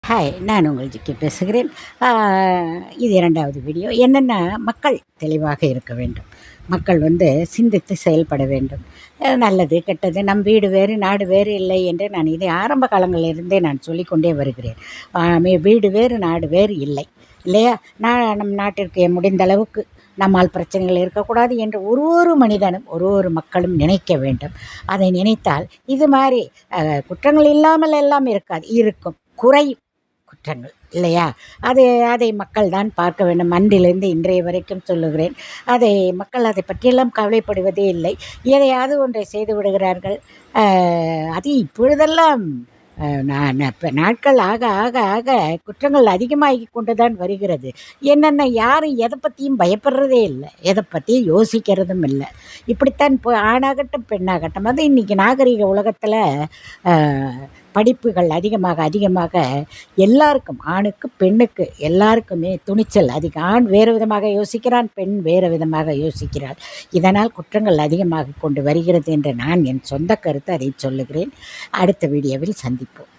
Hi, நான் உங்கள் ஜிக்கி பேசுகிறேன். இது 2வது வீடியோ. என்னென்னா, மக்கள் தெளிவாக இருக்க வேண்டும். மக்கள் சிந்தித்து செயல்பட வேண்டும். நல்லது, கெட்டது, நம் வீடு வேறு நாடு வேறு இல்லை என்று நான் இதை ஆரம்ப காலங்களிலிருந்தே நான் சொல்லிக்கொண்டே வருகிறேன். வீடு வேறு நாடு வேறு இல்லை, இல்லையா? நம் நாட்டிற்கு முடிந்த அளவுக்கு நம்மால் பிரச்சனைகள் இருக்கக்கூடாது என்று ஒரு மனிதனும் ஒரு மக்களும் நினைக்க வேண்டும். அதை நினைத்தால் இது மாதிரி குற்றங்கள் இல்லாமல் எல்லாம் இருக்காது, இருக்கும், குறையும் குற்றங்கள், இல்லையா? அதை மக்கள் தான் பார்க்க வேண்டும். அன்றிலிருந்து இன்றைய வரைக்கும் சொல்லுகிறேன். மக்கள் அதை பற்றியெல்லாம் கவலைப்படுவதே இல்லை. எதையாவது ஒன்றை செய்து விடுகிறார்கள். அது இப்பொழுதெல்லாம் நாட்கள் ஆக ஆக ஆக குற்றங்கள் அதிகமாகி கொண்டு தான் வருகிறது. என்னென்ன யாரும் எதை பற்றியும் பயப்படுறதே இல்லை, எதை பற்றியும் யோசிக்கிறதும் இல்லை. இப்படித்தான் ஆணாகட்டும் பெண்ணாகட்டும், அது இன்றைக்கி நாகரிக உலகத்தில் படிப்புகள் அதிகமாக எல்லாருக்கும், ஆணுக்கு பெண்ணுக்கு எல்லாருக்குமே துணிச்சல் அதிகம். ஆண் வேறு விதமாக யோசிக்கிறான், பெண் வேறு விதமாக யோசிக்கிறாள். இதனால் குற்றங்கள் அதிகமாக கொண்டு வருகிறது என்று நான் என் சொந்த கருத்து அதை சொல்லுகிறேன். அடுத்த வீடியோவில் சந்திப்போம்.